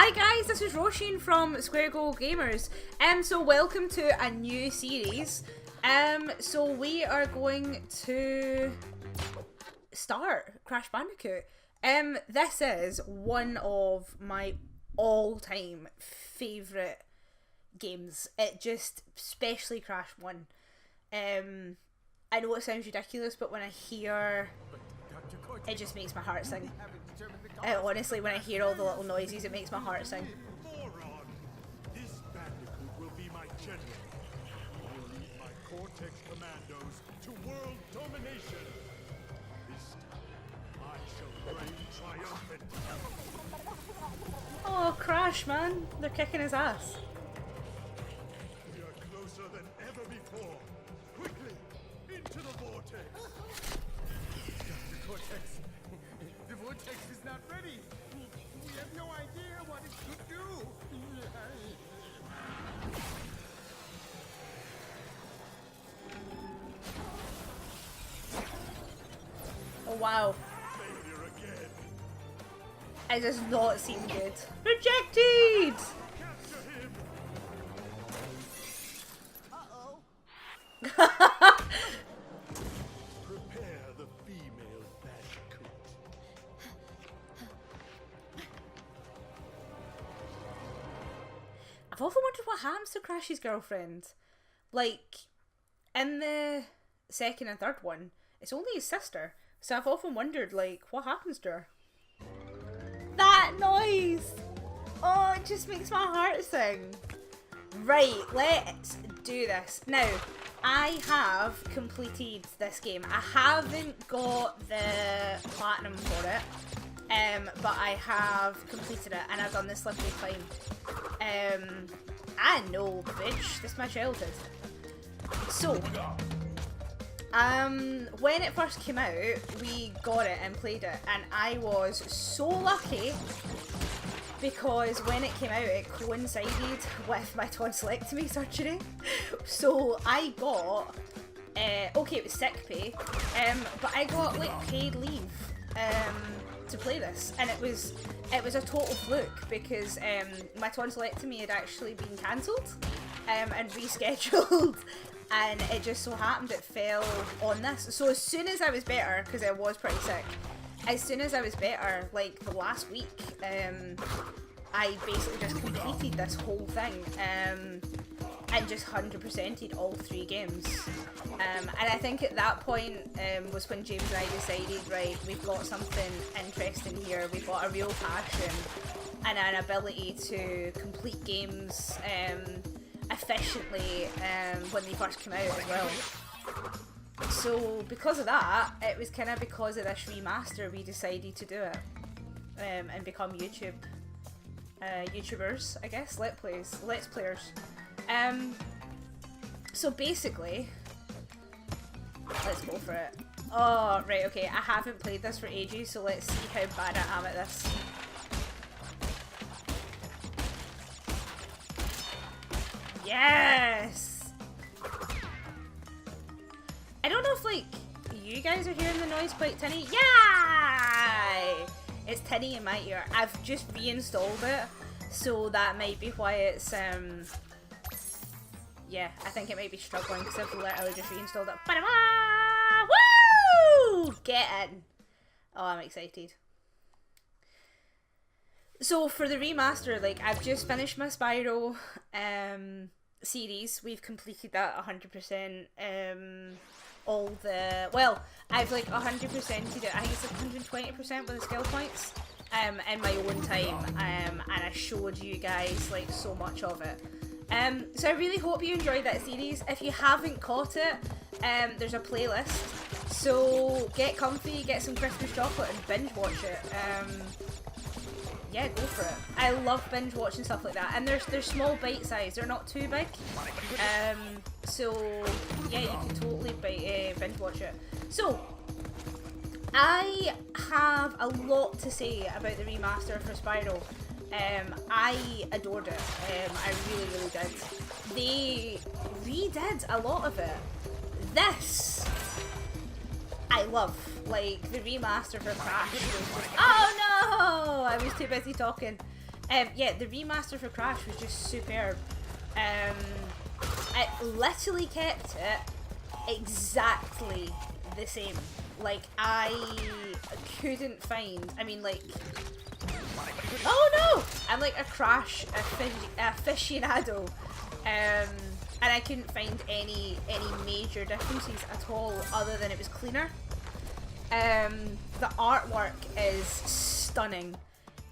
Hi guys, this is Roisin from Square Goal Gamers. So welcome to a new series. So we are going to start Crash Bandicoot. This is one of my all-time favourite games. Especially Crash 1. I know it sounds ridiculous, but when I hear it just makes my heart sing. Honestly, when I hear all the little noises, it makes my heart sing. This Bandicoot will be my general. He will lead my Cortex commandos to world domination. This time, I shall reign triumphant. Oh, Crash, man. They're kicking his ass. We are closer than ever before. Quickly, into the vortex. Dr. Cortex, the vortex is not ready. We have no idea what it could do. Oh, wow. Failure again. It does not seem good. Rejected! Capture him. Prepare the female Bandicoot. I've often wondered what happens to Crash's girlfriend. Like, in the second and third one, it's only his sister. So I've often wondered, like, what happens to her? That noise! Oh, it just makes my heart sing. Right, let's do this. Now, I have completed this game. I haven't got the platinum for it, but I have completed it, and I've done the slippery climb. I know, bitch. This is my childhood. So, when it first came out, we got it and played it, and I was so lucky because when it came out, it coincided with my tonsillectomy surgery. So I got, okay, it was sick pay, but I got like paid leave to play this, and it was a total fluke because my tonsillectomy had actually been cancelled and rescheduled. And it just so happened it fell on this. So as soon as I was better, because I was pretty sick, as soon as I was better, like the last week, I basically just completed this whole thing and just 100%ed all 3 games. And I think at that point was when James and I decided, right, we've got something interesting here. We've got a real passion and an ability to complete games efficiently when they first came out as well. So because of that, it was kind of because of this remaster we decided to do it and become YouTubers, I guess, let's players. So basically, let's go for it. Oh, right, okay, I haven't played this for ages, so let's see how bad I am at this. Yes! I don't know if, like, you guys are hearing the noise quite tinny. Yay! It's tinny in my ear. I've just reinstalled it, so that might be why it's, yeah, I think it might be struggling, because I've literally just reinstalled it. Ba-da-ba! Woo! Get in! Oh, I'm excited. So for the remaster, like, I've just finished my Spyro series. We've completed that 100%. All the, well, I've like 100%ed it. I think it's like 120% with the skill points in my own time, and I showed you guys like so much of it. So I really hope you enjoyed that series. If you haven't caught it, there's a playlist. So get comfy, get some Christmas chocolate, and binge watch it. Yeah, go for it. I love binge watching stuff like that, and they're small bite size. They're not too big. So yeah, you can totally binge watch it. So I have a lot to say about the remaster for Spyro. I adored it. I really, really did. They redid a lot of it. This I love. Like, the remaster for Crash was just, oh no! I was too busy talking. Yeah, the remaster for Crash was just superb. It literally kept it exactly the same. Like, I couldn't find, I mean, like, oh no! I'm like a Crash aficionado, and I couldn't find any major differences at all, other than it was cleaner. The artwork is stunning.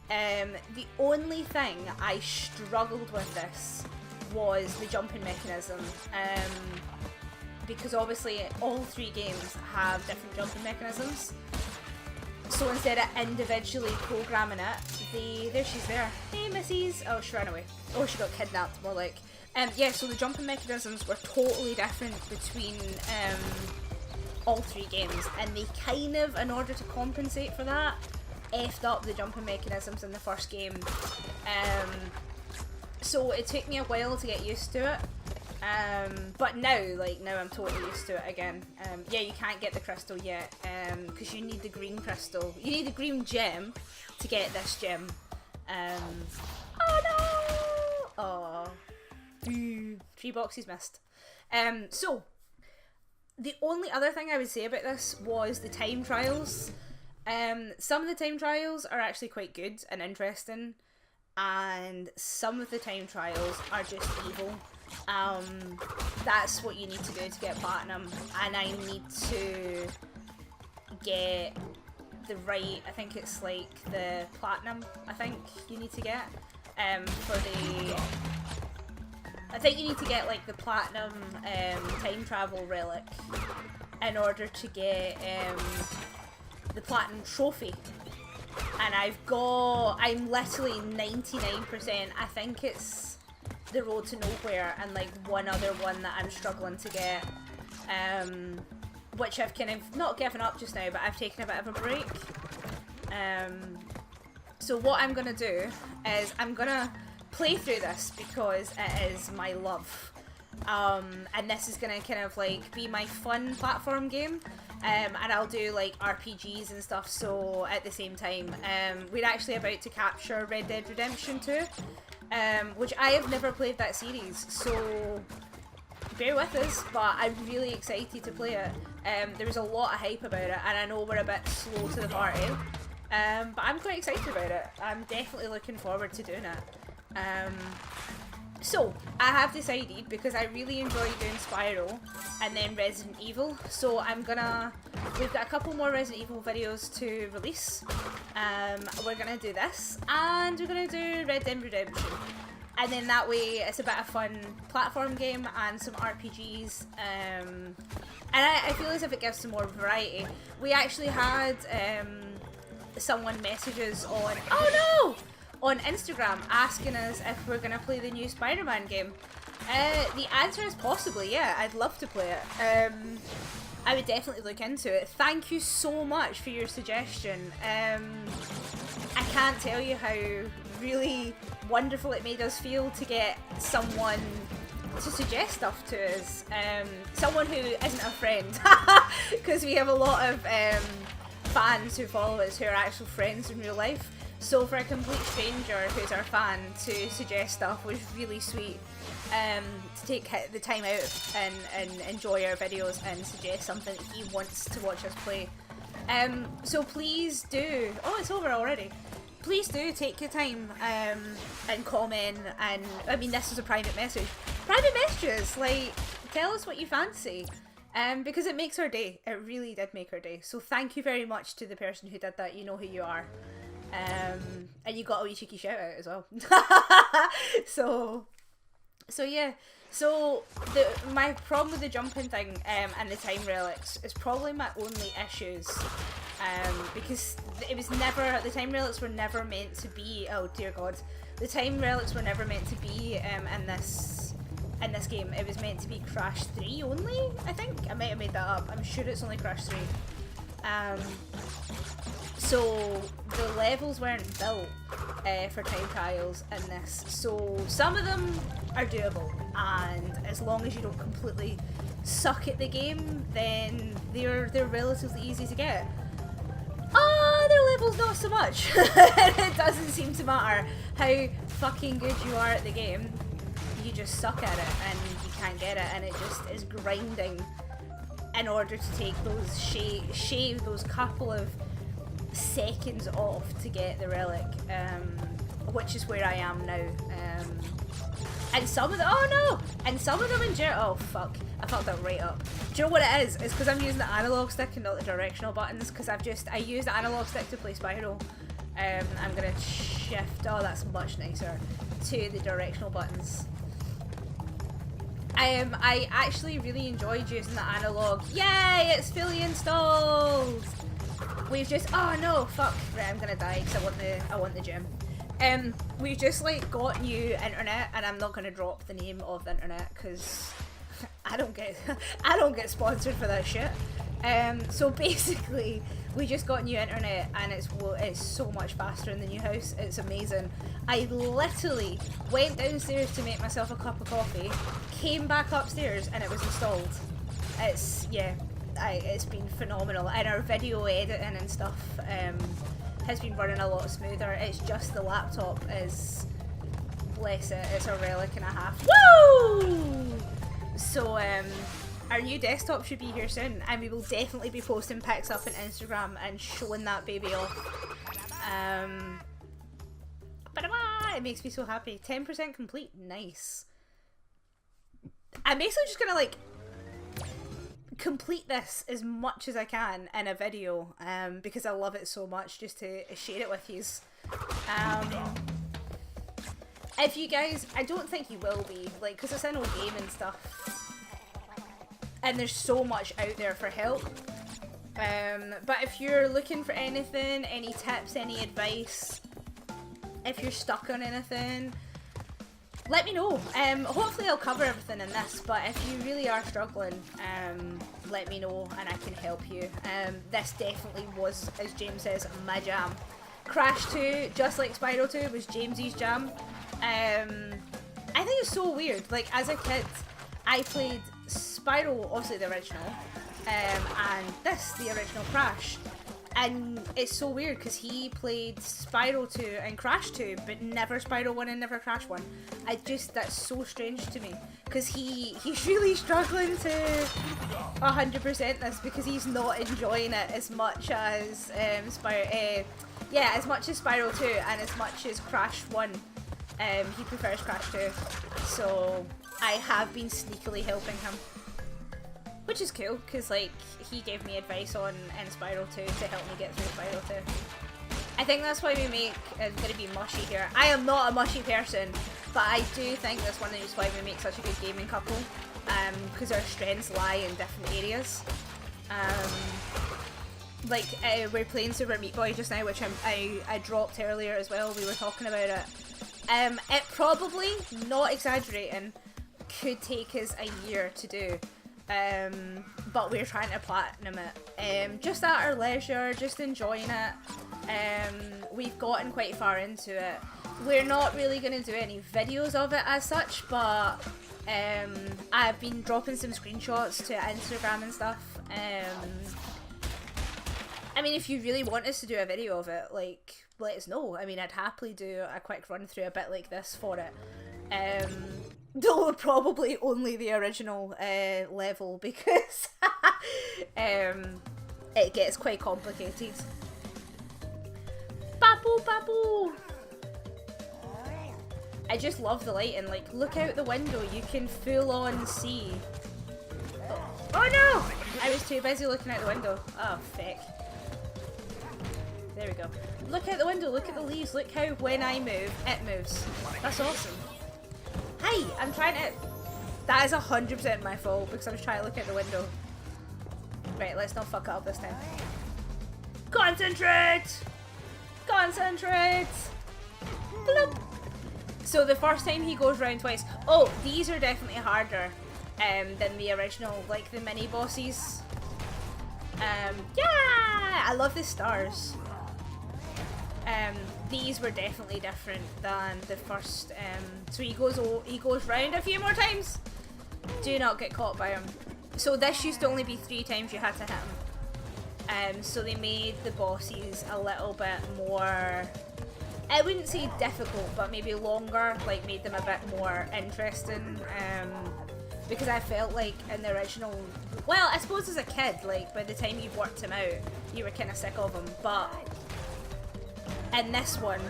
The only thing I struggled with this was the jumping mechanism, because obviously all 3 games have different jumping mechanisms. So instead of individually programming it, there she's there. Hey, missies! Oh, she ran away. Oh, she got kidnapped, more like. Yeah, so the jumping mechanisms were totally different between all 3 games, and they kind of, in order to compensate for that, effed up the jumping mechanisms in the first game. So it took me a while to get used to it. But now I'm totally used to it again. Yeah, you can't get the crystal yet, because you need the green crystal. You need the green gem to get this gem. Oh no! Oh. 3 boxes missed. So, the only other thing I would say about this was the time trials. Some of the time trials are actually quite good and interesting, and some of the time trials are just evil. That's what you need to do to get platinum, and I need to get the right, I think it's like the platinum, I think you need to get, for the, I think you need to get like the platinum time travel relic in order to get the platinum trophy. And I'm literally 99%, I think it's the Road to Nowhere and like one other one that I'm struggling to get, which I've kind of not given up just now, but I've taken a bit of a break. So what I'm gonna do is I'm gonna play through this because it is my love, and this is gonna kind of like be my fun platform game. And I'll do like RPGs and stuff, so at the same time. We're actually about to capture Red Dead Redemption 2, which I have never played that series, so bear with us, but I'm really excited to play it. There was a lot of hype about it, and I know we're a bit slow to the party, but I'm quite excited about it. I'm definitely looking forward to doing it. So, I have decided, because I really enjoy doing Spyro and then Resident Evil, so we've got a couple more Resident Evil videos to release. We're gonna do this, and we're gonna do Red Dead Redemption. And then that way, it's a bit of fun platform game and some RPGs. And I feel as if it gives some more variety. We actually had someone message us on, oh no! On Instagram asking us if we're gonna play the new Spider-Man game. The answer is possibly, yeah, I'd love to play it. I would definitely look into it. Thank you so much for your suggestion. I can't tell you how really wonderful it made us feel to get someone to suggest stuff to us. Someone who isn't a friend, because we have a lot of fans who follow us who are actual friends in real life. So for a complete stranger who's our fan to suggest stuff was really sweet. To take the time out and enjoy our videos and suggest something that he wants to watch us play. So please do, oh, it's over already. Please do take your time and comment, and I mean, this is a private message. Private messages, like, tell us what you fancy. Because it makes our day. It really did make our day. So thank you very much to the person who did that. You know who you are. And you got a wee cheeky shout out as well. So yeah. So my problem with the jumping thing and the time relics is probably my only issues. Because it was never, the time relics were never meant to be, oh dear god, the time relics were never meant to be in this game. It was meant to be Crash 3 only, I think. I might have made that up. I'm sure it's only Crash 3. So the levels weren't built for time trials in this. So some of them are doable, and as long as you don't completely suck at the game, then they're relatively easy to get. Oh, they're levels not so much. It doesn't seem to matter how fucking good you are at the game. You just suck at it and you can't get it, and it just is grinding in order to take those shave those couple of seconds off to get the relic, which is where I am now. And some of them, oh no! And some of them in oh fuck, I fucked that right up. Do you know what it is? It's because I'm using the analog stick and not the directional buttons, because I used the analog stick to play Spyro. I'm gonna shift, oh that's much nicer, to the directional buttons. I actually really enjoyed using the analog. Yay, it's fully installed! We've just, oh no, fuck, right, I'm gonna die because I want the gem. We've just like got new internet, and I'm not gonna drop the name of the internet because I don't get sponsored for that shit. So basically, we just got new internet, and it's so much faster in the new house. It's amazing. I literally went downstairs to make myself a cup of coffee, came back upstairs, and it was installed. It's been phenomenal, and our video editing and stuff has been running a lot smoother. It's just the laptop is, bless it, it's a relic and a half. Woo! So our new desktop should be here soon, and we will definitely be posting pics up on Instagram and showing that baby off. It makes me so happy. 10% complete, nice. I'm basically just gonna like complete this as much as I can in a video, because I love it so much, just to share it with yous. If you guys, I don't think you will be, like, because it's an old game and stuff, and there's so much out there for help. But if you're looking for anything, any tips, any advice, if you're stuck on anything, let me know. Hopefully I'll cover everything in this, but if you really are struggling, let me know and I can help you. This definitely was, as James says, my jam. Crash 2, just like Spyro 2, was James's jam. I think it's so weird. Like, as a kid, I played Spyro, obviously the original, and this, the original Crash. And it's so weird because he played Spyro 2 and Crash 2, but never Spyro 1 and never Crash 1. That's so strange to me, because he's really struggling to 100% this, because he's not enjoying it as much as Spyro 2 and as much as Crash 1. He prefers Crash 2, so I have been sneakily helping him. Which is cool, because like, he gave me advice on N.Spyro 2 to help me get through Spyro 2. I think that's why we make, I'm going to be mushy here. I am not a mushy person, but I do think that's one of the reasons why we make such a good gaming couple, because our strengths lie in different areas. We're playing Super Meat Boy just now, which I dropped earlier as well. We were talking about it. It probably, not exaggerating, could take us a year to do. But we're trying to platinum it, just at our leisure, just enjoying it. We've gotten quite far into it. We're not really going to do any videos of it as such, but I've been dropping some screenshots to Instagram and stuff. I mean, if you really want us to do a video of it, like, let us know. I mean, I'd happily do a quick run through a bit like this for it. Though probably only the original level, because it gets quite complicated. Babu Babu! I just love the lighting. Like, look out the window, you can full on see. Oh no! I was too busy looking out the window. Oh, feck. There we go. Look out the window, look at the leaves, look how when I move, it moves. That's awesome. Hi, I'm trying to... That is 100% my fault, because I was trying to look out the window. Right, let's not fuck it up this time. Concentrate! Concentrate! Bloop. So the first time he goes round twice... Oh, these are definitely harder than the original, like the mini bosses. Yeah! I love the stars. These were definitely different than the first, so he goes round a few more times. Do not get caught by him. So this used to only be 3 times you had to hit So they made the bosses a little bit more, I wouldn't say difficult, but maybe longer, like made them a bit more interesting. Because I felt like in the original, well, I suppose as a kid, like by the time you worked him out, you were kind of sick of him. But in this one,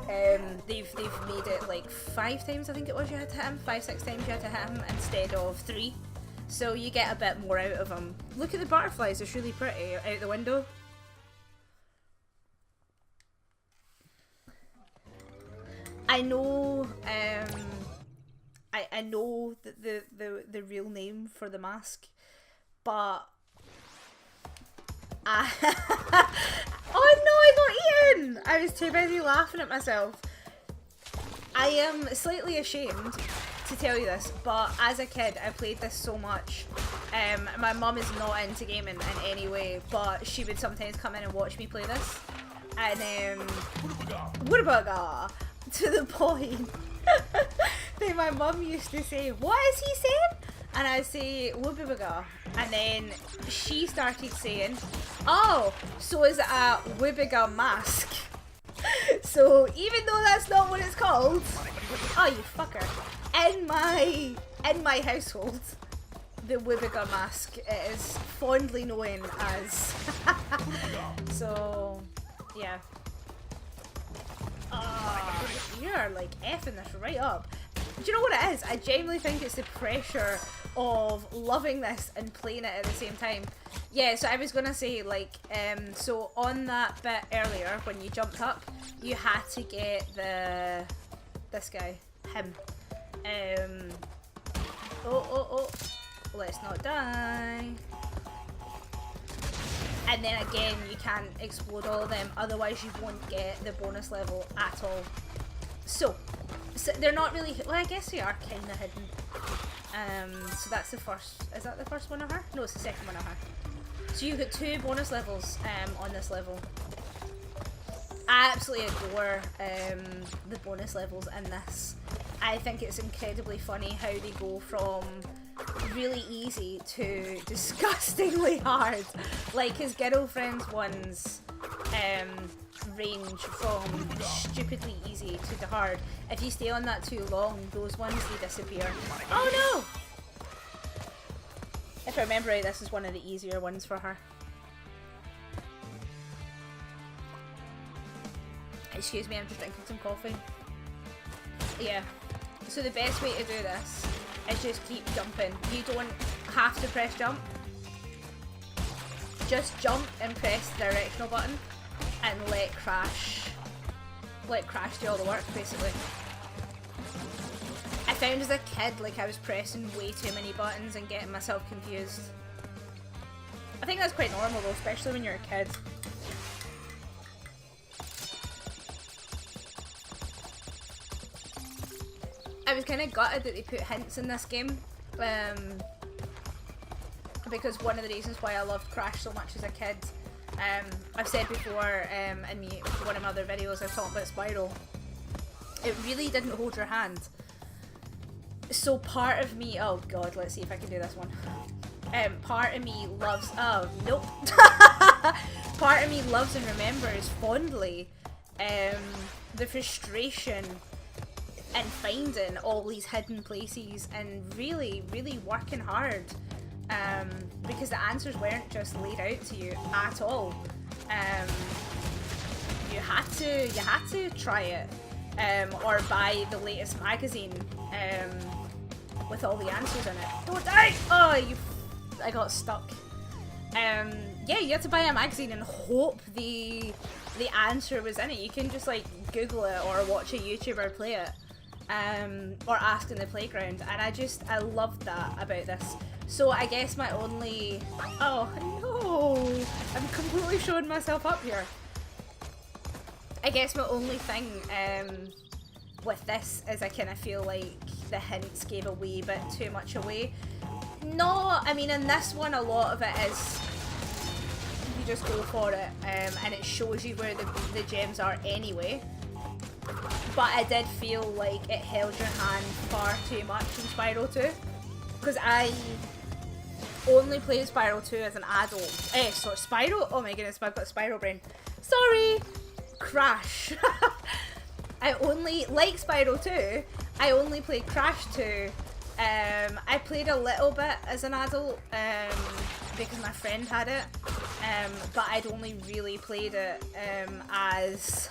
they've made it like 5 times, I think it was, you had to hit him. 5, 6 times you had to hit him instead of 3. So you get a bit more out of him. Look at the butterflies, it's really pretty out the window. I know, I know the real name for the mask, but oh no, I got eaten! I was too busy laughing at myself. I am slightly ashamed to tell you this, but as a kid I played this so much. My mum is not into gaming in any way, but she would sometimes come in and watch me play this. And Woodabaga! To the point that my mum used to say, "What is he saying?" And I'd say, "Woodabaga." And then she started saying, "Oh, so is it a Woodabaga mask?" So even though that's not what it's called, oh you fucker, in my household, the Woodabaga mask is fondly known as. So yeah. You're like effing this right up. Do you know what it is? I genuinely think it's the pressure of loving this and playing it at the same time. Yeah, so I was gonna say, like, so on that bit earlier when you jumped up, you had to get this guy, him. Oh, let's not die. And then again, you can't explode all of them, otherwise you won't get the bonus level at all. So they're not really, well, I guess they are kind of hidden. So that's the first, is that the first one of her? No, it's the second one of her. So you get 2 bonus levels on this level. I absolutely adore the bonus levels in this. I think it's incredibly funny how they go from really easy to disgustingly hard. Like his girlfriend's ones range from stupidly easy to the hard. If you stay on that too long, those ones, they disappear. Oh no! If I remember right, this is one of the easier ones for her. Excuse me, I'm just drinking some coffee. Yeah. So the best way to do this is just keep jumping. You don't have to press jump. Just jump and press the directional button and let Crash do all the work, basically. I found as a kid, like, I was pressing way too many buttons and getting myself confused. I think that's quite normal though, especially when you're a kid. I was kind of gutted that they put hints in this game, because one of the reasons why I loved Crash so much as a kid, I've said before in one of my other videos I've talked about Spiral, it really didn't hold your hand. So part of me, oh god, let's see if I can do this one. Part of me loves, oh nope. Part of me loves and remembers fondly the frustration and finding all these hidden places and really, really working hard, because the answers weren't just laid out to you at all. You had to try it, or buy the latest magazine with all the answers in it. Don't die! Oh, I got stuck. Yeah, you had to buy a magazine and hope the answer was in it. You can just like Google it or watch a YouTuber play it. Or ask in the playground, and I loved that about this. So I guess my only, oh no, I'm completely showing myself up here. I guess my only thing with this is I kind of feel like the hints gave a wee bit too much away. No, I mean in this one a lot of it is you just go for it, and it shows you where the gems are anyway. But I did feel like it held your hand far too much in Spiral 2. Because only played Spyro 2 as an adult. Sorry, Spyro? Oh my goodness, I've got Spyro brain. Sorry! Crash. I only, like Spyro 2, I only played Crash 2. I played a little bit as an adult, because my friend had it, but I'd only really played it, as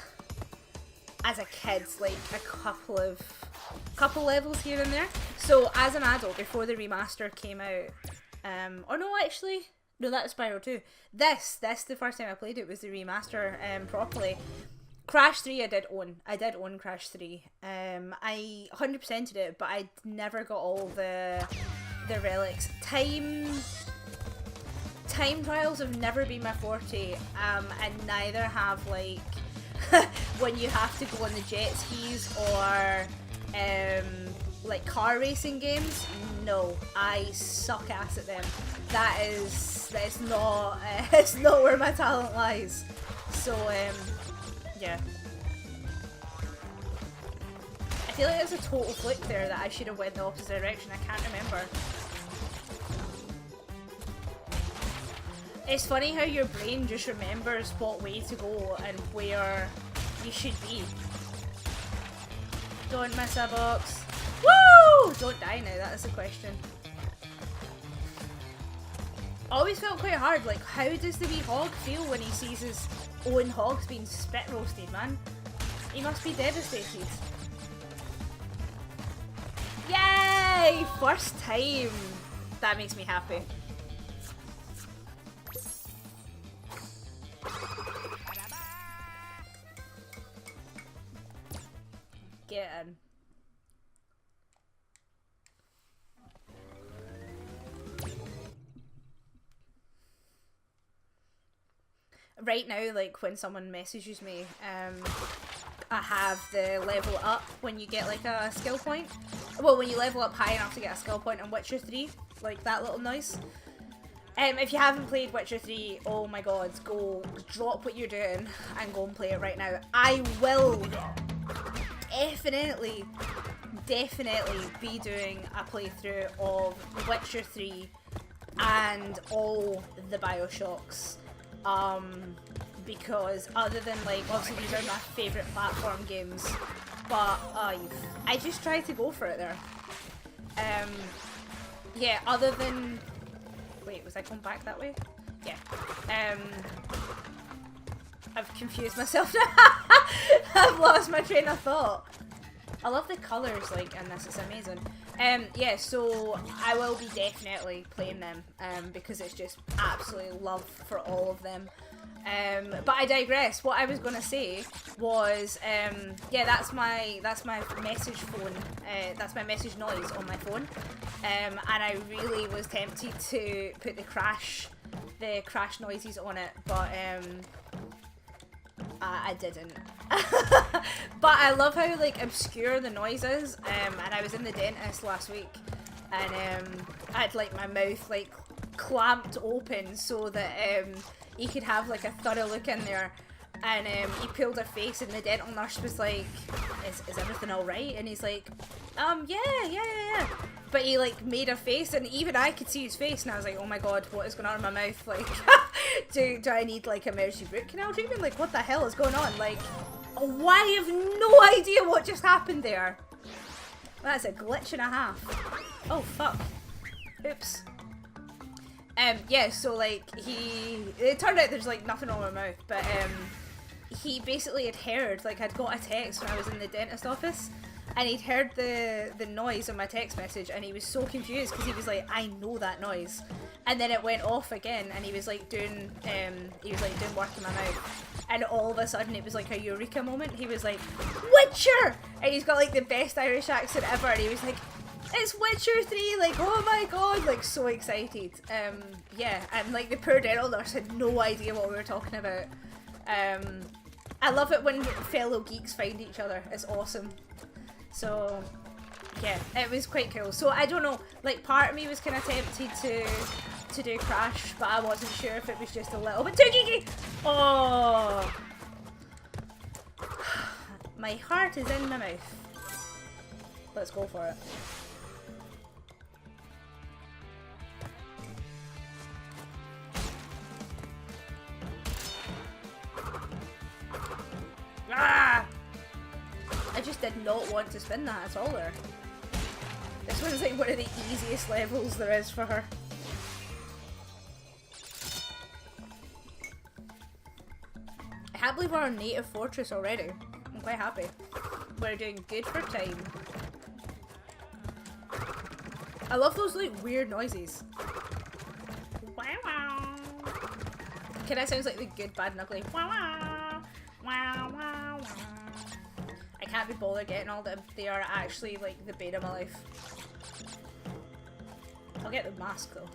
a kid, like a couple levels here and there. So as an adult, before the remaster came out, or no, actually, no, that was Spyro 2. This the first time I played it was the remaster, properly. Crash 3 I did own Crash 3. I 100%ed it, but I never got all the relics. Time trials have never been my forte, and neither have, like, when you have to go on the jet skis or like car racing games. No, I suck ass at them. That's not it's not where my talent lies. So yeah. I feel like there's a total flick there that I should have went the opposite direction. I can't remember. It's funny how your brain just remembers what way to go and where you should be. Don't miss a box. Woo! Don't die now, that is the question. Always felt quite hard, like, how does the wee hog feel when he sees his own hogs being spit roasted, man? He must be devastated. Yay! First time! That makes me happy. Get in. Right now, like, when someone messages me, I have the level up when you get, like, a skill point. Well, when you level up high enough to get a skill point in Witcher 3, like that little noise. If you haven't played Witcher 3, oh my god, go drop what you're doing and go and play it right now. I will definitely be doing a playthrough of Witcher 3 and all the Bioshocks. Because other than, like, obviously these are my favourite platform games, but I just tried to go for it there. Yeah, other than, wait, was I going back that way? Yeah. I've confused myself now. I've lost my train of thought. I love the colours, like, in this, it's amazing. Yeah, so I will be definitely playing them, because it's just absolutely love for all of them. But I digress. What I was gonna say was, yeah, that's my message phone. That's my message noise on my phone. And I really was tempted to put the crash noises on it, but I didn't. But I love how, like, obscure the noise is. And I was in the dentist last week, and I had, like, my mouth, like, clamped open so that he could have, like, a thorough look in there. And he peeled her face, and the dental nurse was like, is everything alright? And he's like, yeah. But he, like, made a face, and even I could see his face, and I was like, oh my god, what is going on in my mouth? Like, do I need, like, emergency root canal treatment? Like, what the hell is going on? Like, oh, I have no idea what just happened there. That's a glitch and a half. Oh, fuck. Oops. Yeah, so, like, it turned out there's, like, nothing wrong with my mouth, but, he basically had heard, like, I'd got a text when I was in the dentist office, and he'd heard the noise on my text message, and he was so confused, because he was like, I know that noise. And then it went off again, and he was, like, doing work in my mouth. And all of a sudden, it was, like, a eureka moment. He was like, Witcher! And he's got, like, the best Irish accent ever, and he was like, it's Witcher 3, like, oh my god, like, so excited. Yeah, and, like, the poor dental nurse had no idea what we were talking about. I love it when fellow geeks find each other. It's awesome. So, yeah, it was quite cool. So, I don't know, like, part of me was kind of tempted to do Crash, but I wasn't sure if it was just a little bit too geeky. Oh! My heart is in my mouth. Let's go for it. just did not want to spin that at all there. This one's like one of the easiest levels there is for her. I can't believe we're on native fortress already. I'm quite happy. We're doing good for time. I love those like weird noises. Wow wow. Kinda sounds like the good, bad, and ugly. Wow wow. Wow wow wow. I can't be bothered getting all them. They are actually like the bane of my life. I'll get the mask though.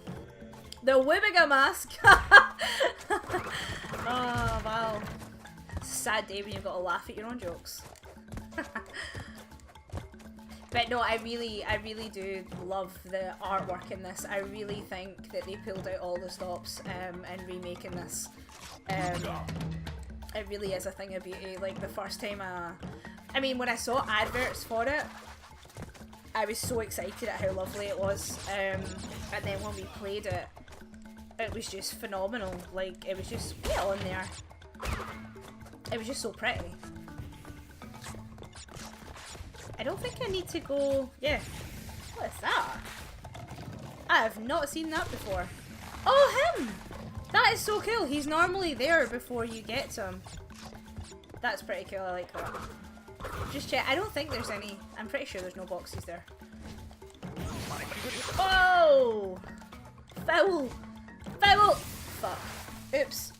The Wibbiga mask! Oh wow. It's a sad day when you've got to laugh at your own jokes. But no, I really do love the artwork in this. I really think that they pulled out all the stops in remaking this. It really is a thing of beauty. Like the first time I mean, when I saw adverts for it, I was so excited at how lovely it was. And then when we played it, it was just phenomenal. Like, it was just, get on there. It was just so pretty. I don't think I need to go, yeah. What is that? I have not seen that before. Oh, him! That is so cool. He's normally there before you get to him. That's pretty cool. I like that. Just check. I don't think there's any. I'm pretty sure there's no boxes there. Oh! Foul! Foul! Fuck. Oops.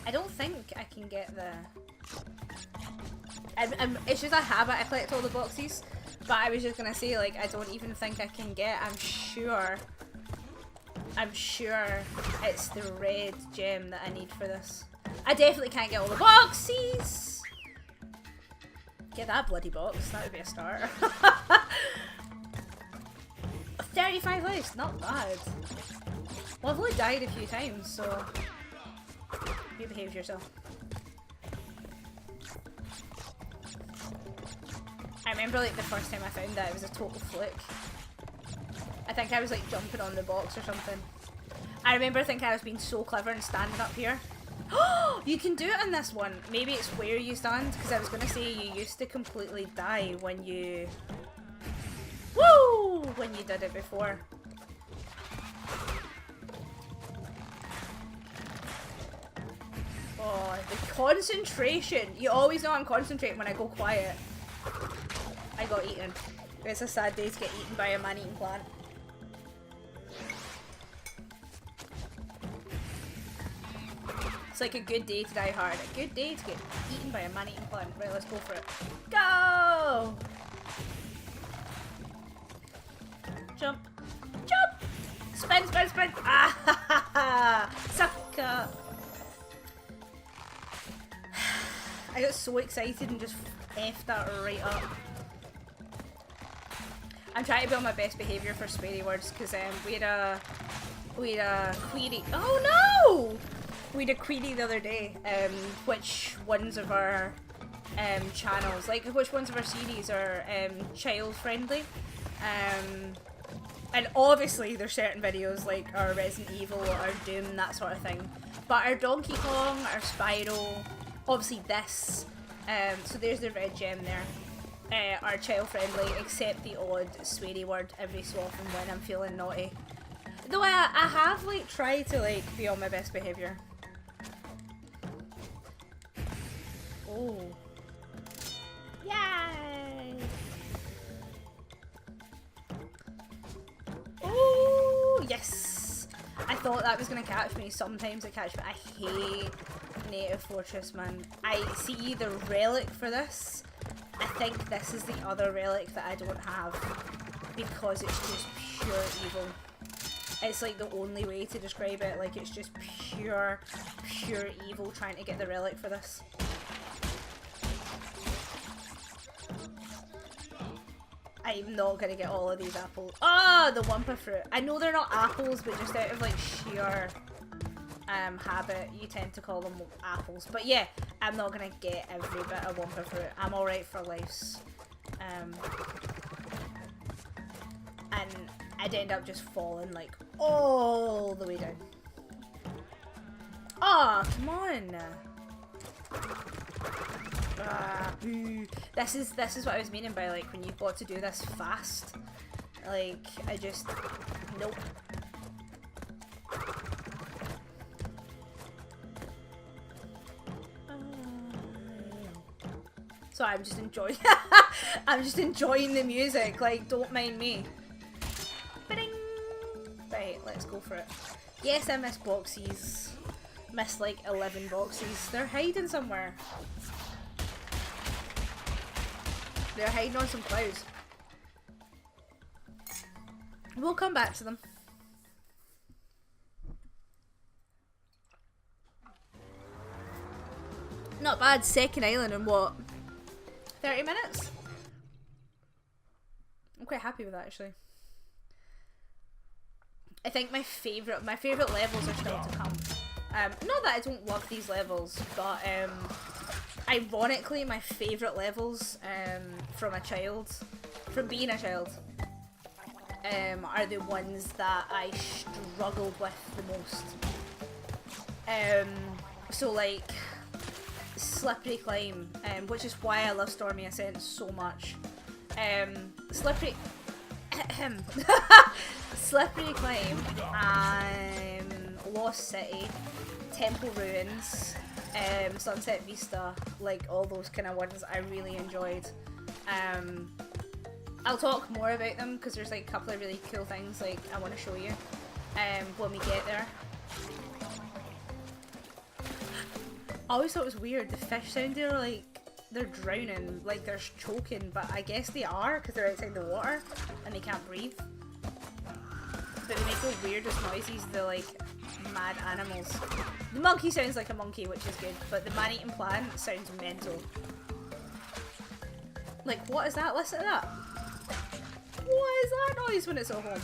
I don't think I can get the... it's just a habit. I collect all the boxes, but I was just gonna say, like, I don't even think I can get... I'm sure it's the red gem that I need for this. I definitely can't get all the boxes! Get that bloody box, that would be a start. 35 lives, not bad. Well, I've only died a few times, so... You behave yourself. I remember like the first time I found that, it was a total fluke. I think I was like jumping on the box or something. I remember thinking I was being so clever and standing up here. Oh, you can do it in this one. Maybe it's where you stand, because I was going to say you used to completely die when you... Woo! When you did it before. Oh, the concentration! You always know I'm concentrating when I go quiet. I got eaten. It's a sad day to get eaten by a man-eating plant. It's like a good day to die hard. A good day to get eaten by a man-eating plant. Right, let's go for it. Go! Jump. Jump! Spin, spin, spin! Ah ha ha ha! Sucker! I got so excited and just effed that right up. I'm trying to be on my best behaviour for sweary words because we had a query. Oh no! We had a query the other day. Which ones of our channels, like which ones of our series are child friendly? And obviously there's certain videos like our Resident Evil, our Doom, that sort of thing. But our Donkey Kong, our Spyro, obviously this, so there's the red gem there, are child friendly, except the odd sweary word every so often when I'm feeling naughty. Though I have like tried to like be on my best behaviour. Oh. Yay! Oh, yes! I thought that was going to catch me. Sometimes it catches me. I hate native fortress, man. I see the relic for this. I think this is the other relic that I don't have because it's just pure evil. It's like the only way to describe it. Like it's just pure evil trying to get the relic for this. I'm not gonna get all of these apples. Oh, the Wumpa fruit. I know they're not apples, but just out of like sheer habit, you tend to call them apples. But yeah, I'm not gonna get every bit of Wumpa fruit. I'm alright for lives. And I'd end up just falling like all the way down. Oh, come on. Boo. This is what I was meaning by like when you've got to do this fast. Like I just nope. So I'm just enjoying I'm just enjoying the music, like don't mind me. Ba-ding! Right, let's go for it. Yes, I missed boxes. Missed like 11 boxes. They're hiding somewhere. They're hiding on some clouds. We'll come back to them. Not bad. Second island in what? 30 minutes? I'm quite happy with that actually. I think my favourite levels are still to come. Not that I don't love these levels, but ironically my favourite levels from being a child, are the ones that I struggled with the most. So like Slippery Climb, which is why I love Stormy Ascent so much. Slippery Climb, Lost City, Temple Ruins, Sunset Vista, like all those kind of ones I really enjoyed. I'll talk more about them because there's like a couple of really cool things like I want to show you when we get there. I always thought it was weird, the fish sounded like they're drowning, like they're choking, but I guess they are because they're outside the water and they can't breathe. But they make the weirdest noises, they're like mad animals. The monkey sounds like a monkey, which is good, but the man-eating plant sounds mental. Like, what is that? Listen to that. What is that noise when it's at home?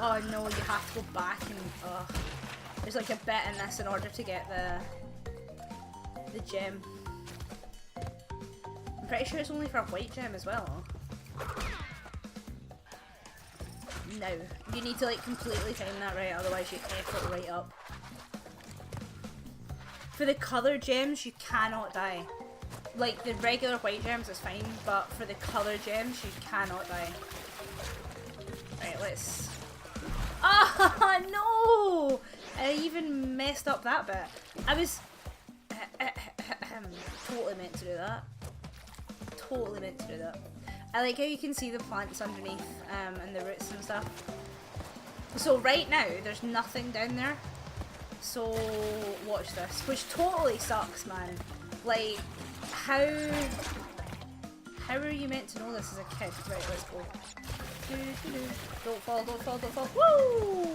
Oh no, you have to go back and there's like a bit in this in order to get the gem. I'm pretty sure it's only for a white gem as well. No, you need to like completely time that right, otherwise you F it right up. For the colour gems, you cannot die. Like the regular white gems is fine, but for the colour gems, you cannot die. Right, let's... Oh no! I even messed up that bit. I was totally meant to do that. Totally meant to do that. I like how you can see the plants underneath and the roots and stuff. So right now there's nothing down there. So watch this, which totally sucks, man. Like how are you meant to know this as a kid? Right, let's go. Don't fall, don't fall, don't fall. Woo!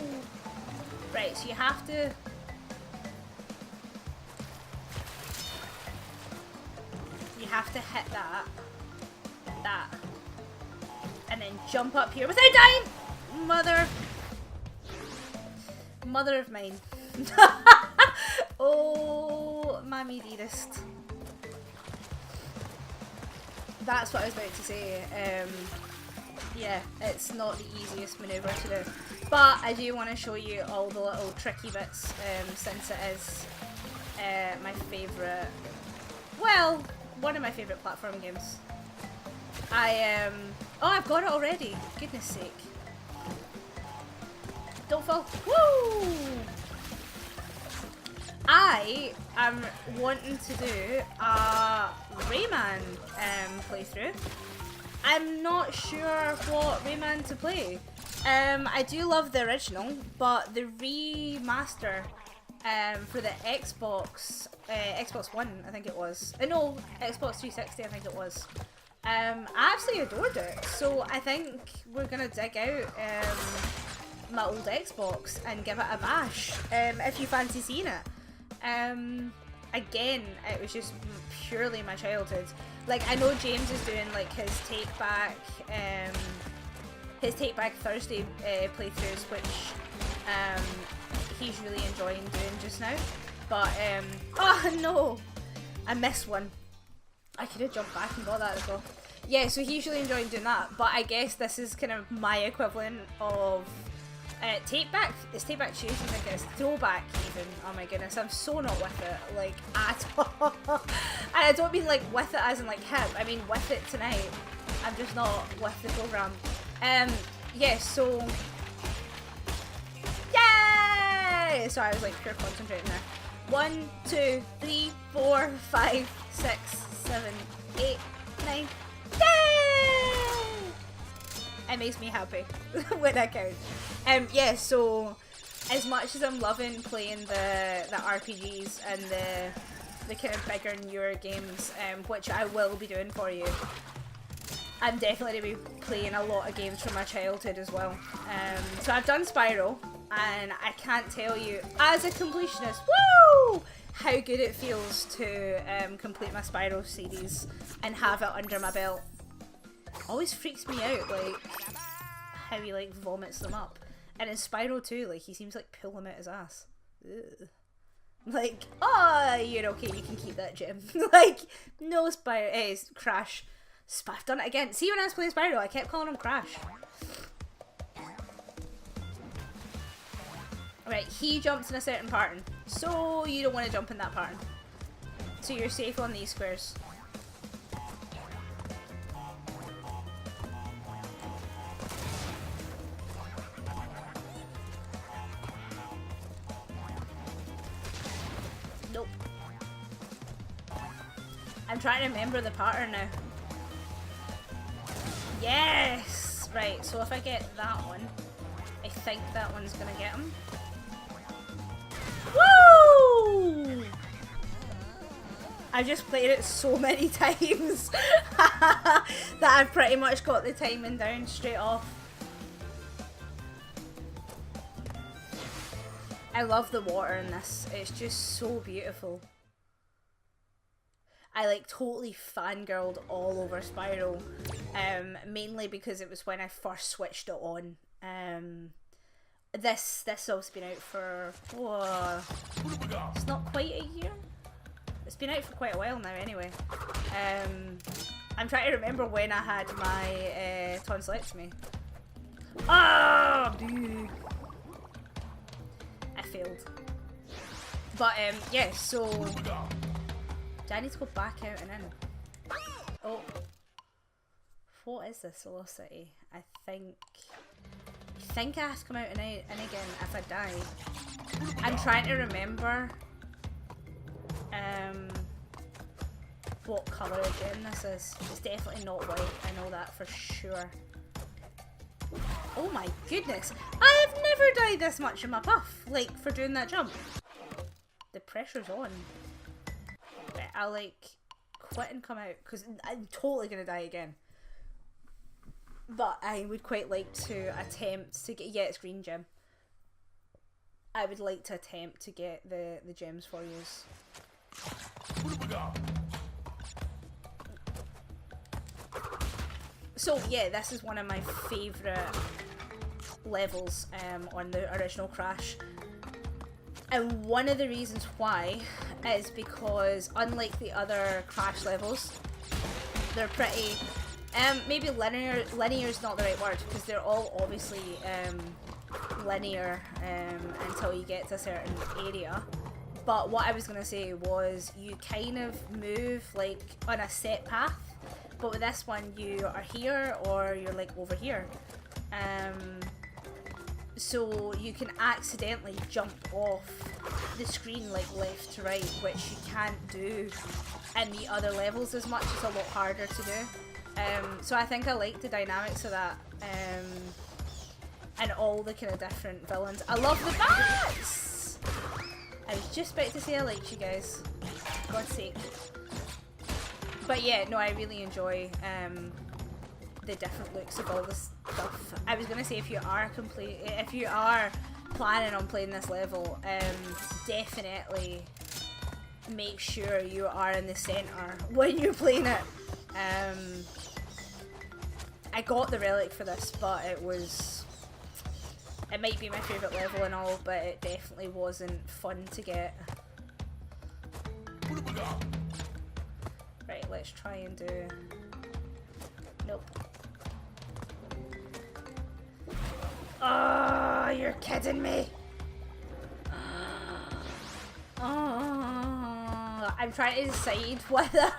Right, so you have to... You have to hit that. And then jump up here without dying! Mother of mine. Oh, mammy dearest. That's what I was about to say. Yeah, it's not the easiest manoeuvre to do. But I do want to show you all the little tricky bits, since it is my favourite, well, one of my favourite platform games. Oh, I've got it already. Goodness sake. Don't fall. Woo! I am wanting to do a Rayman playthrough. I'm not sure what Rayman to play. I do love the original, but the remaster for the Xbox One, I think it was. No, Xbox 360, I think it was. I absolutely adored it, so I think we're gonna dig out my old Xbox and give it a bash if you fancy seeing it. Again, it was just purely my childhood. Like, I know James is doing like his Take Back Thursday playthroughs, which he's really enjoying doing just now. But oh no, I missed one. I could have jumped back and got that as well. yeah, so he's really enjoying doing that, but I guess this is kind of my equivalent of Take Back. It's Take Back Tuesday, I guess. Throwback, even. Oh my goodness, I'm so not with it, like, at all. And I don't mean like with it as in like hip, I mean with it tonight. I'm just not with the program. Yeah, so... Yay! Sorry, I was like pure concentrating there. 1, 2, 3, 4, 5, 6, 7, 8, 9. Yay! It makes me happy when I count. Yeah, so as much as I'm loving playing the RPGs and the kind of bigger, newer games, which I will be doing for you, I'm definitely going to be playing a lot of games from my childhood as well. So I've done Spyro, and I can't tell you, as a completionist, woo, how good it feels to complete my Spyro series and have it under my belt. Always freaks me out, like, how he, like, vomits them up. And in Spyro 2, like, he seems like pull them out his ass. Ugh. Like, oh, you're okay, you can keep that gem. Like, no Spyro, Crash. I've done it again. See, when I was playing Spyro, I kept calling him Crash. Right, he jumps in a certain pattern, so you don't want to jump in that pattern. So you're safe on these squares. Nope. I'm trying to remember the pattern now. Yes! Right, so if I get that one, I think that one's gonna get him. Woo! I've just played it so many times that I've pretty much got the timing down straight off. I love the water in this. It's just so beautiful. I like totally fangirled all over Spyro, mainly because it was when I first switched it on. This has also been out for, it's not quite a year. It's been out for quite a while now anyway. I'm trying to remember when I had my tonsillectomy. Ah, dude. I failed. But yeah, so do I need to go back out and in? Oh, what is this velocity? I think I have to come out and in again if I die. I'm trying to remember what colour gem this is. It's definitely not white, I know that for sure. Oh my goodness, I have never died this much in my puff, like for doing that jump. The pressure's on. Right, I'll like quit and come out because I'm totally gonna die again. But I would quite like to attempt to get, yeah, it's green gem. I would like to attempt to get the gems for you. So yeah, this is one of my favourite levels on the original Crash. And one of the reasons why is because unlike the other Crash levels, they're pretty... maybe linear is not the right word because they're all obviously linear until you get to a certain area. But what I was going to say was you kind of move like on a set path, but with this one you are here or you're like over here. So you can accidentally jump off the screen like left to right, which you can't do in the other levels as much. It's a lot harder to do. So I think I like the dynamics of that, and all the kind of different villains. I love the bats! I was just about to say I liked you guys, for God's sake. But yeah, no, I really enjoy the different looks of all this stuff. I was gonna say if you are planning on playing this level, definitely make sure you are in the center when you're playing it. I got the relic for this, but it might be my favourite level and all, but it definitely wasn't fun to get. Right, let's try and do Nope. Oh, you're kidding me. Oh, I'm trying to decide whether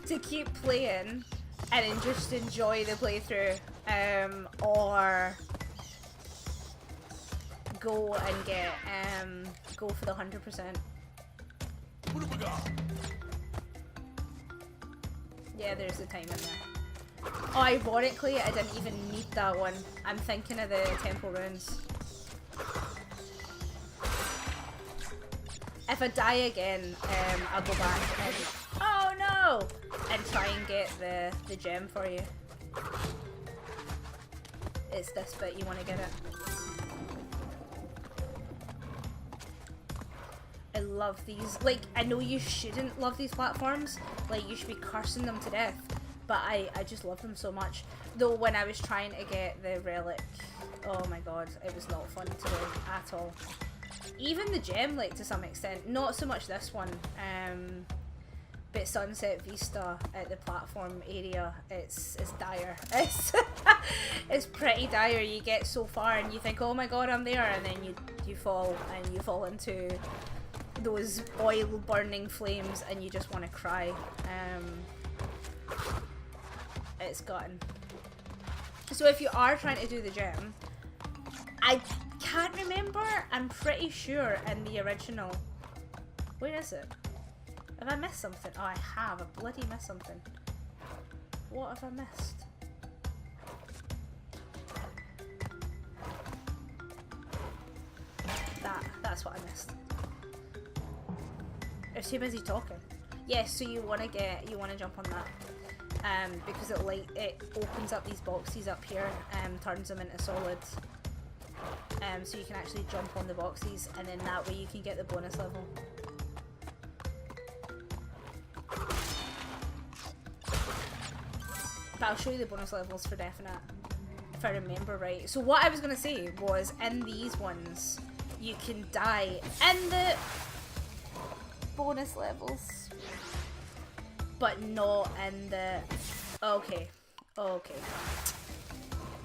to keep playing and then just enjoy the playthrough, or go and get, go for the 100%. What have we got? Yeah, there's the time in there. Oh, ironically, I didn't even need that one. I'm thinking of the temple runes. If I die again, I'll go back and, oh no! And try and get the gem for you. It's this bit, you want to get it. I love these. Like, I know you shouldn't love these platforms. Like, you should be cursing them to death. But I just love them so much. Though when I was trying to get the relic, oh my god, it was not fun to do at all. Even the gem, like, to some extent. Not so much this one. But Sunset Vista at the platform area, it's dire. It's pretty dire. You get so far and you think, oh my god, I'm there, and then you fall, and you fall into those oil burning flames and you just want to cry. It's gutting. So if you are trying to do the gem, I can't remember, I'm pretty sure in the original, where is it? Have I missed something? Oh, I have. I bloody missed something. What have I missed? That's what I missed. I was too busy talking. Yes, so you wanna jump on that. Because it opens up these boxes up here and turns them into solids. So you can actually jump on the boxes, and then that way you can get the bonus level. But I'll show you the bonus levels for definite, if I remember right. So what I was gonna say was, in these ones, you can die in the bonus levels, but not in the... Okay.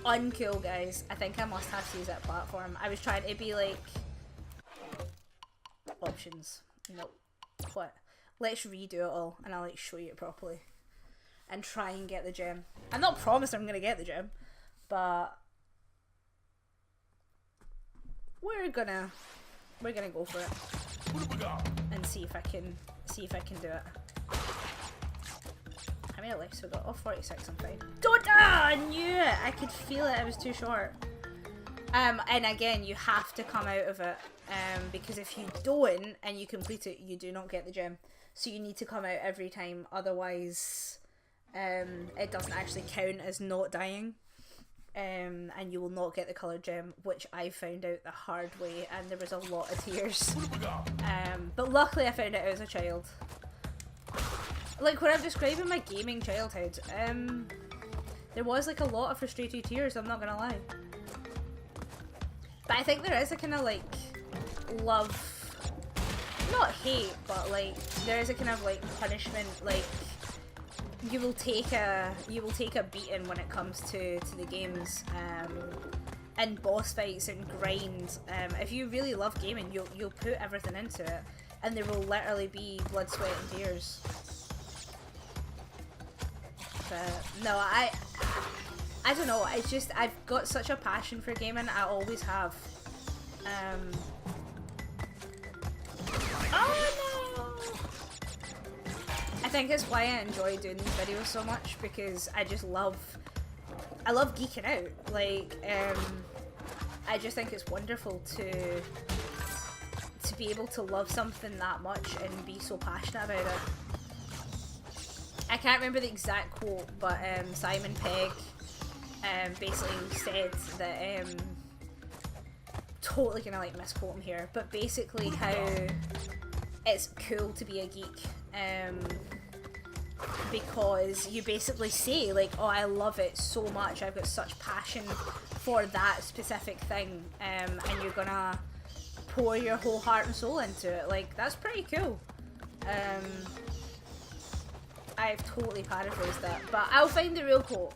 Uncool, guys. I think I must have to use that platform. I was trying to be like... Options. Nope. What? Let's redo it all, and I'll like show you it properly. And try and get the gem. I'm not promised I'm gonna get the gem, but... We're gonna go for it. And see if I can do it. How many lives have we got? Oh, 46, I'm fine. Don't! I knew it! I could feel it, I was too short. And again, you have to come out of it. Because if you don't, and you complete it, you do not get the gem. So you need to come out every time, otherwise it doesn't actually count as not dying. And you will not get the coloured gem, which I found out the hard way, and there was a lot of tears. But luckily I found it out as a child. Like, when I'm describing my gaming childhood, there was like a lot of frustrated tears, I'm not gonna lie. But I think there is a kind of like love, not hate, but like there is a kind of like punishment, like you will take a beating when it comes to the games, and boss fights and grind. If you really love gaming, you'll put everything into it, and there will literally be blood, sweat and tears. But no, I don't know, it's just I've got such a passion for gaming, I always have. Oh no! I think it's why I enjoy doing these videos so much, because I love geeking out. Like, I just think it's wonderful to be able to love something that much and be so passionate about it. I can't remember the exact quote, but Simon Pegg basically said that, totally gonna like misquote him here, but basically how it's cool to be a geek, because you basically say like, oh, I love it so much, I've got such passion for that specific thing, and you're gonna pour your whole heart and soul into it. Like, that's pretty cool. I've totally paraphrased that, but I'll find the real quote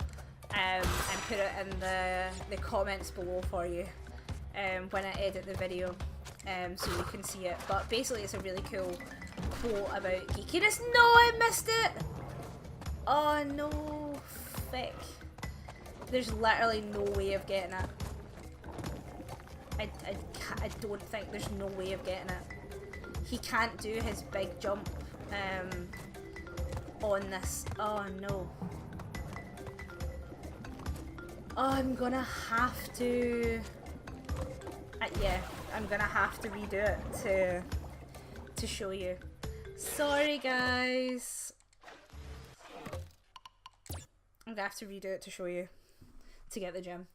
and put it in the comments below for you when I edit the video, so you can see it. But basically it's a really cool quote about geekiness. No, I missed it! Oh no, frick. There's literally no way of getting it. I don't think there's no way of getting it. He can't do his big jump on this. Oh no. Oh, I'm gonna have to... yeah, I'm gonna have to redo it to show you. Sorry guys. I'm gonna have to redo it to show you, to get the gem.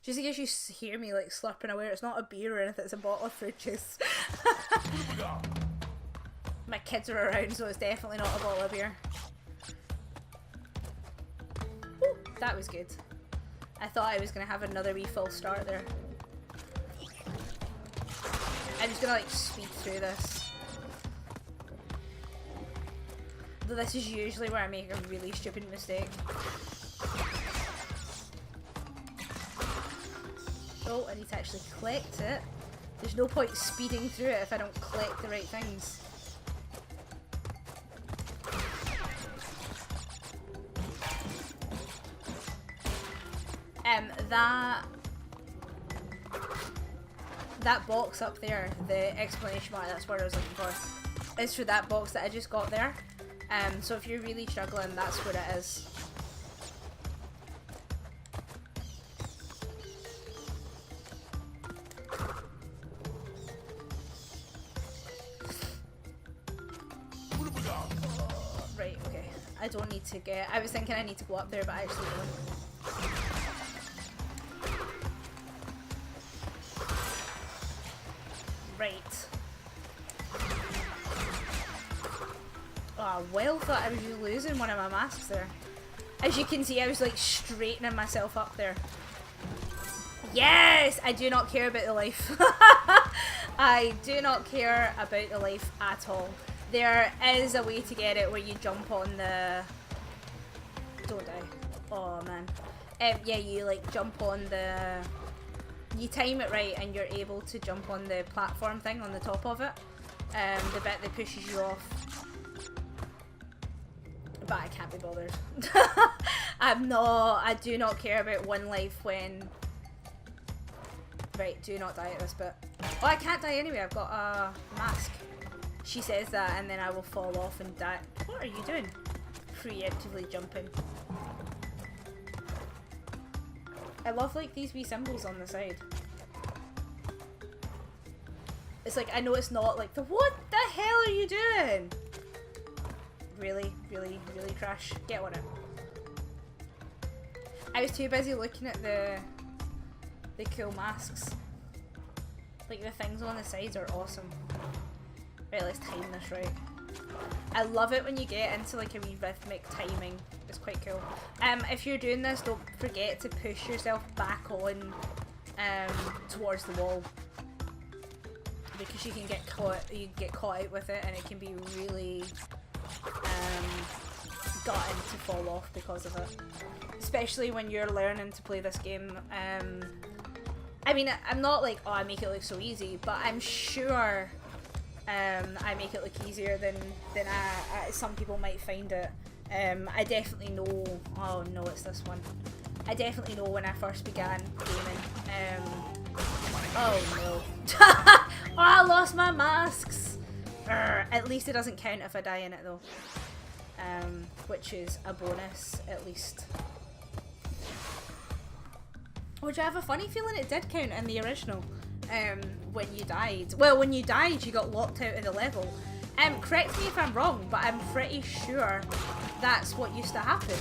Just in case you hear me like slurping away, it's not a beer or anything, it's a bottle of fruit juice. My kids are around, so it's definitely not a bottle of beer. Ooh, that was good. I thought I was going to have another wee full start there. I'm just going to like speed through this. Though this is usually where I make a really stupid mistake. Oh, I need to actually collect it. There's no point speeding through it if I don't collect the right things. That box up there, the exclamation mark, that's what I was looking for, is for that box that I just got there. So if you're really struggling, that's what it is. Right, okay. I don't need to get... I was thinking I need to go up there, but I actually don't. Right. Oh, I well thought I was losing one of my masks there. As you can see, I was like straightening myself up there. Yes! I do not care about the life. I do not care about the life at all. There is a way to get it where you jump on the... Don't die. Oh man. Yeah, you like jump on the... You time it right and you're able to jump on the platform thing on the top of it. The bit that pushes you off. But I can't be bothered. I do not care about one life when... Right, do not die at this bit. Oh, I can't die anyway, I've got a mask. She says that and then I will fall off and die. What are you doing? Preemptively jumping. I love like these wee symbols on the side. It's like, I know it's not like the what the hell are you doing? Really, really, really Crash. Get on it. I was too busy looking at the cool masks. Like the things on the sides are awesome. Right, let's time this right. I love it when you get into like a wee rhythmic timing. It's quite cool. If you're doing this, don't forget to push yourself back on towards the wall, because you can get caught. You get caught out with it, and it can be really gutting to fall off because of it. Especially when you're learning to play this game. I mean, I'm not like, oh, I make it look so easy, but I'm sure I make it look easier than some people might find it. I definitely know, oh no, it's this one. I definitely know when I first began gaming. Oh no. Oh, I lost my masks! At least it doesn't count if I die in it though. Which is a bonus, at least. Which I have a funny feeling it did count in the original. When you died. Well, when you died, you got locked out of the level. Correct me if I'm wrong, but I'm pretty sure that's what used to happen.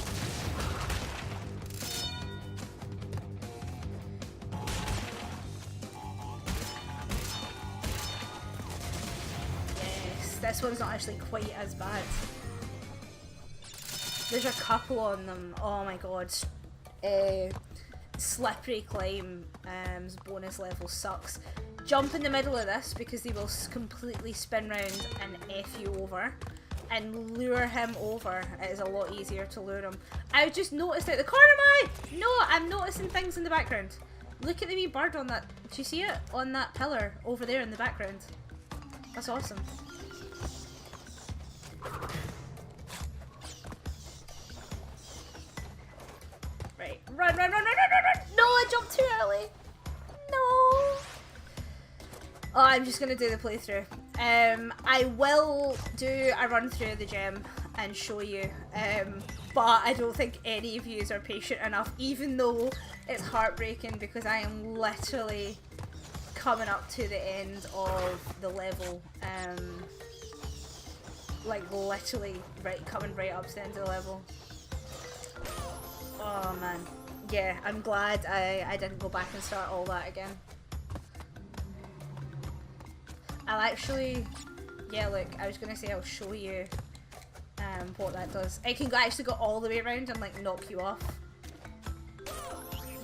Yes, this one's not actually quite as bad. There's a couple on them. Oh my god. slippery climb bonus level sucks. Jump in the middle of this because they will completely spin round and F you over. And lure him over. It is a lot easier to lure him. I just noticed out the corner of my eye! No, I'm noticing things in the background. Look at the wee bird on that. Do you see it? On that pillar over there in the background. That's awesome. Right. Run, run, run, run, run, run, run! No, I jumped too early. No. Oh, I'm just gonna do the playthrough. I will do a run through the gem and show you, but I don't think any of you are patient enough, even though it's heartbreaking because I am literally coming up to the end of the level, like literally coming right up to the end of the level. Oh man, yeah, I'm glad I didn't go back and start all that again. I'll actually, yeah, look, I was gonna say I'll show you what that does. It can actually go all the way around and like knock you off.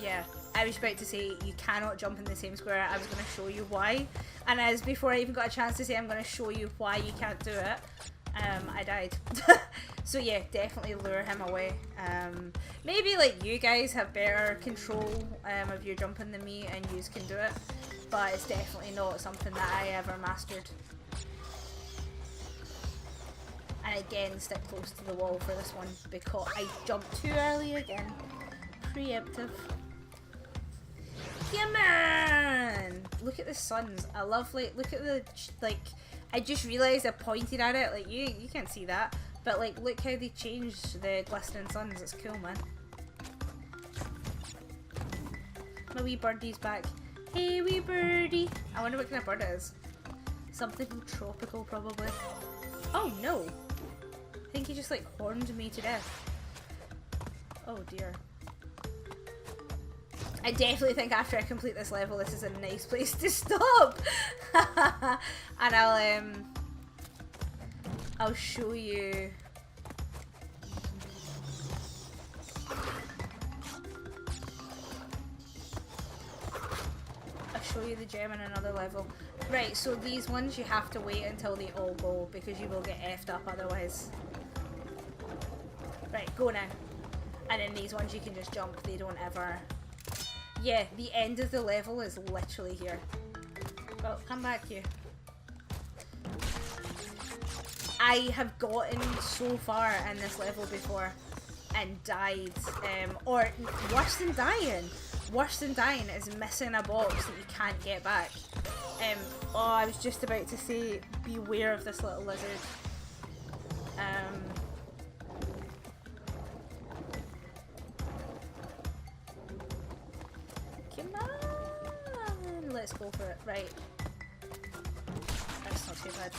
Yeah, I was about to say you cannot jump in the same square. I was gonna show you why, and as before I even got a chance to say I'm gonna show you why you can't do it, I died. So yeah, definitely lure him away. Maybe like you guys have better control of your jumping than me and you can do it. But it's definitely not something that I ever mastered. And again, stick close to the wall for this one because I jumped too early again. Preemptive. Come on! Look at the suns. I love like, look at the, like, I just realised I pointed at it, like you can't see that. But like, look how they changed the glistening suns. It's cool, man. My wee birdie's back. Hey wee birdie. I wonder what kind of bird it is. Something tropical probably. Oh no. I think he just like horned me to death. Oh dear. I definitely think after I complete this level this is a nice place to stop. And I'll show you. Show you the gem in another level. Right, so these ones you have to wait until they all go because you will get effed up otherwise. Right, go now. And then these ones you can just jump, they don't ever... Yeah, the end of the level is literally here. Well, come back here. I have gotten so far in this level before and died, or worse than dying. Worse than dying is missing a box that you can't get back. Oh, I was just about to say, beware of this little lizard. Come on, let's go for it. Right. That's not too bad.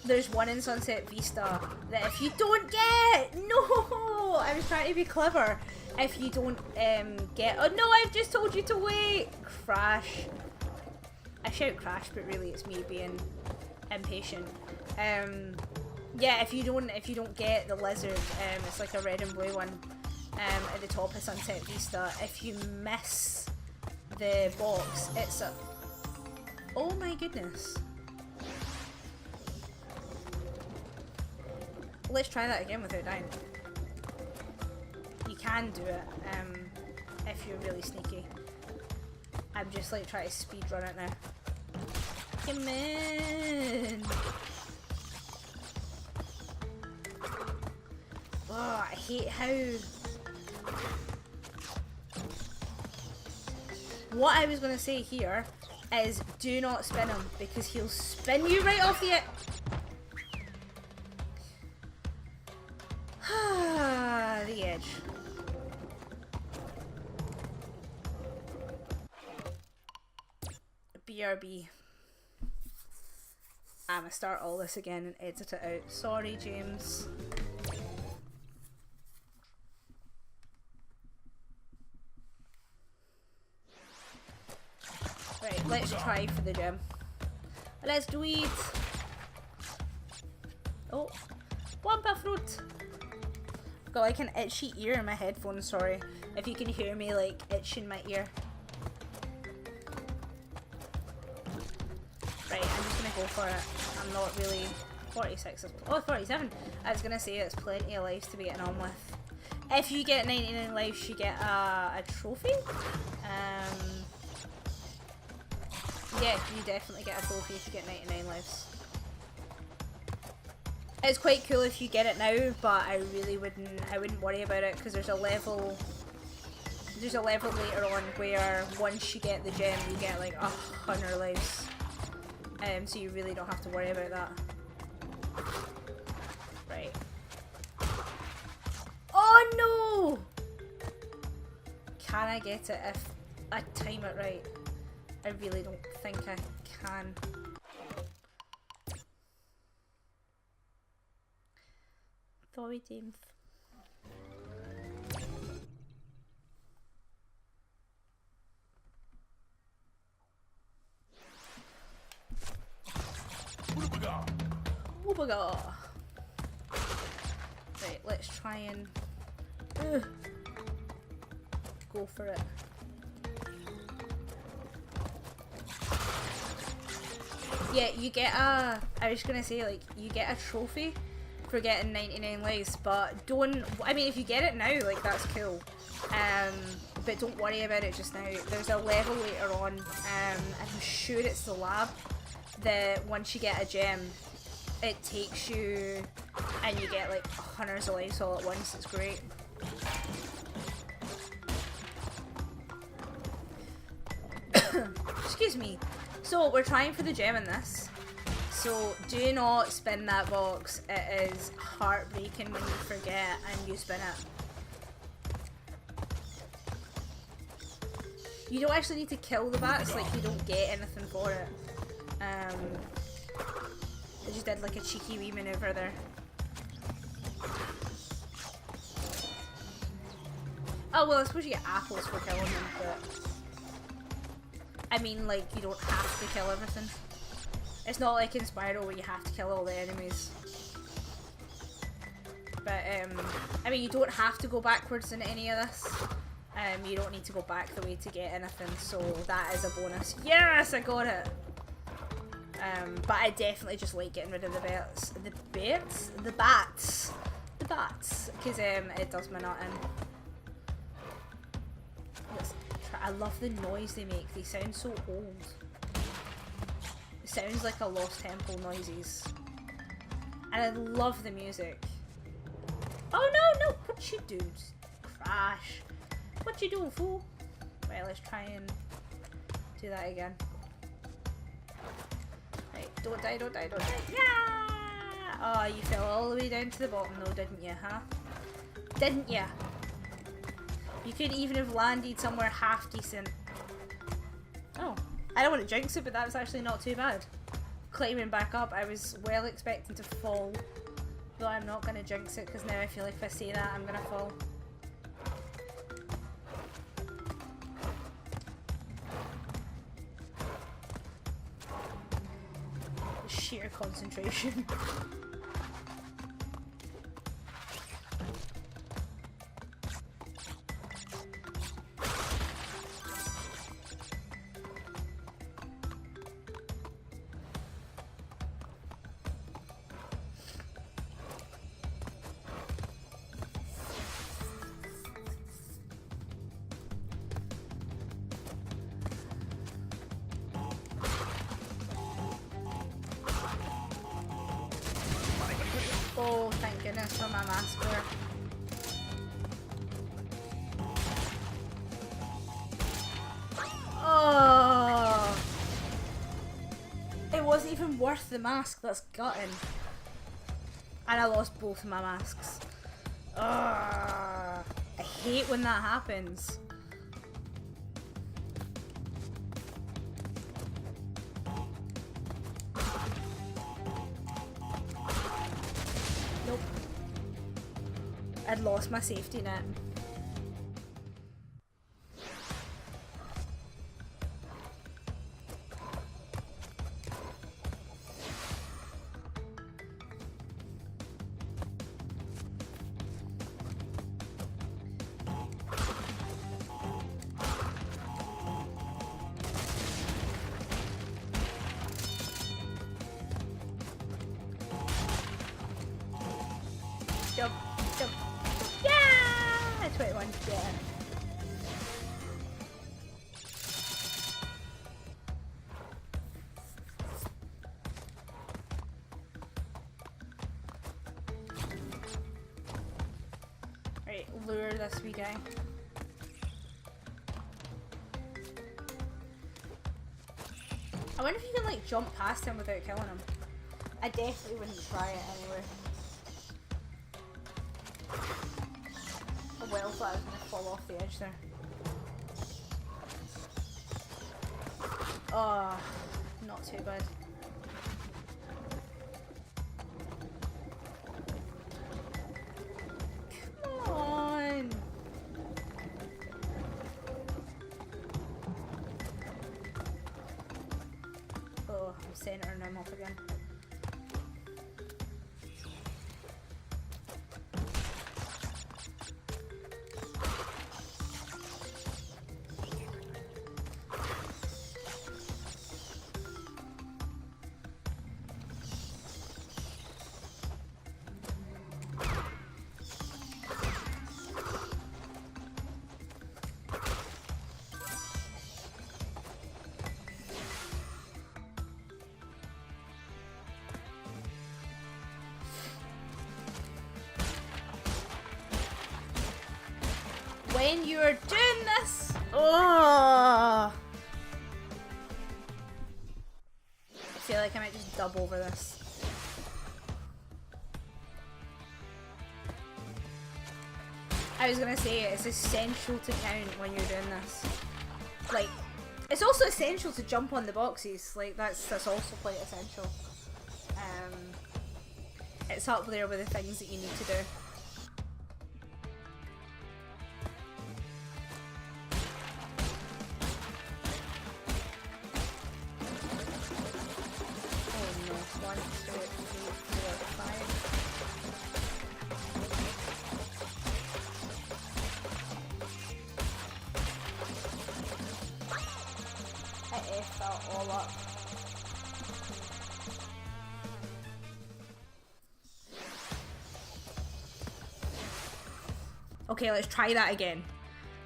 There's one in Sunset Vista that if you don't get, no, I was trying to be clever. If you don't get, oh no, I've just told you to wait. Crash. I shout crash, but really it's me being impatient. Yeah, if you don't get the lizard, it's like a red and blue one at the top of Sunset Vista. If you miss the box, it's a, oh my goodness. Let's try that again without dying. You can do it if you're really sneaky. I'm just like trying to speed run it now. Come in. Oh, I hate how... What I was going to say here is do not spin him because he'll spin you right off the... The edge. BRB. I'm gonna start all this again and edit it out. Sorry, James. Right, let's try for the gem. Let's do it. Oh, Wampa fruit. I've got like an itchy ear in my headphones, sorry. If you can hear me like itching my ear. Right, I'm just gonna go for it. I'm not really... 46 as well. Oh, 47! I was gonna say it's plenty of lives to be getting on with. If you get 99 lives, you get a trophy. Yeah, you definitely get a trophy if you get 99 lives. It's quite cool if you get it now, but I really wouldn't worry about it because there's a level later on where once you get the gem, you get like 100 lives. So you really don't have to worry about that. Right. Oh no! Can I get it if I time it right? I really don't think I can. Sorry, James. Whoopaga. Right, let's try and go for it. Yeah, you get I was gonna say, like, you get a trophy for getting 99 lives, but don't, I mean, if you get it now, like, that's cool. But don't worry about it just now. There's a level later on, I'm sure it's the lab, that once you get a gem, it takes you, and you get, like, hundreds of lives all at once. It's great. Excuse me. So, we're trying for the gem in this. So, do not spin that box. It is heartbreaking when you forget and you spin it. You don't actually need to kill the bats, like, you don't get anything for it. I just did like a cheeky wee maneuver there. Oh well, I suppose you get apples for killing them, but I mean, like, you don't have to kill everything. It's not like in Spyro where you have to kill all the enemies. But I mean, you don't have to go backwards in any of this. You don't need to go back the way to get anything, so that is a bonus. Yes, I got it! But I definitely just like getting rid of the bats. The bats! The bats! Because it does my nut in. I love the noise they make. They sound so old. It sounds like a Lost Temple noises. And I love the music. Oh no, no! What you do? Crash. What you doing, fool? Right, let's try and do that again. Right, don't die, don't die, don't die. Yeah! Oh, you fell all the way down to the bottom though, didn't you, huh? Didn't ya? You could even have landed somewhere half decent. Oh, I don't want to jinx it, but that was actually not too bad. Climbing back up, I was well expecting to fall. Though I'm not going to jinx it, because now I feel like if I say that, I'm going to fall. Sheer concentration. Oh, thank goodness for my masker. Oh! It wasn't even worth the mask, that's gutting. And I lost both of my masks. Ugh. I hate when that happens. Nope. I'd lost my safety net. this wee guy. I wonder if you can like jump past him without killing him. I definitely wouldn't try it anyway. Oh well, thought I was gonna fall off the edge there. Oh, not too bad. Come on! Oh, I'm centering him off again. When you're doing this, oh, I feel like I might just dub over this. I was gonna say it's essential to count when you're doing this. Like, it's also essential to jump on the boxes. Like that's also quite essential. It's up there with the things that you need to do. All up. Okay, let's try that again.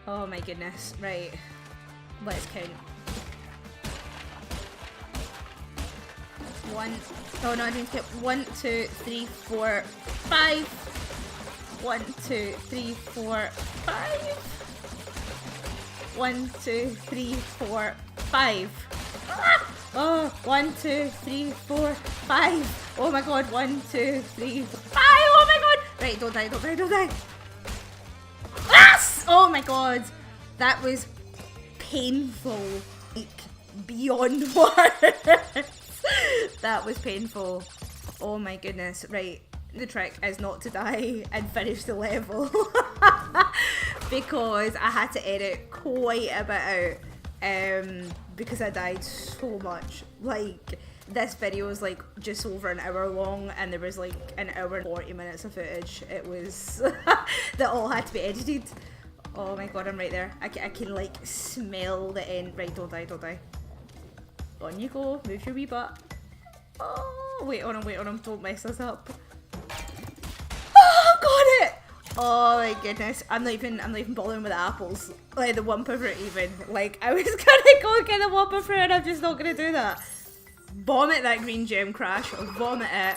Oh my goodness. Right. Let's count. Oh no, I didn't count. 1, 2, 3, 4, 5. 1, 2, 3, 4, 5. 1, 2, 3, 4, 5. Oh, 1, 2, 3, 4, 5. Oh my god, 1, 2, 3, 5. Oh my god. Right, don't die, don't die, don't die. Yes! Oh my god. That was painful. Like, beyond words. That was painful. Oh my goodness. Right, the trick is not to die and finish the level. Because I had to edit quite a bit out. Because I died so much. Like, this video was like just over an hour long and there was like an hour and 40 minutes of footage. It was that all had to be edited. Oh my god, I'm right there. I can like smell the end. Right, don't die, don't die. On you go, move your wee butt. Oh, wait on him, don't mess this up. Oh, got it! Oh my goodness, I'm not even bothering with the apples. Like the Wumpa fruit even. Like I was gonna go get the Wumpa fruit and I'm just not gonna do that. Vomit that green gem, Crash. Vomit it.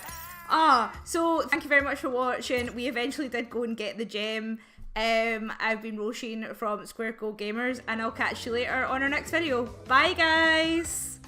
So thank you very much for watching. We eventually did go and get the gem. I've been Roisin from Square Gold Gamers and I'll catch you later on our next video. Bye guys!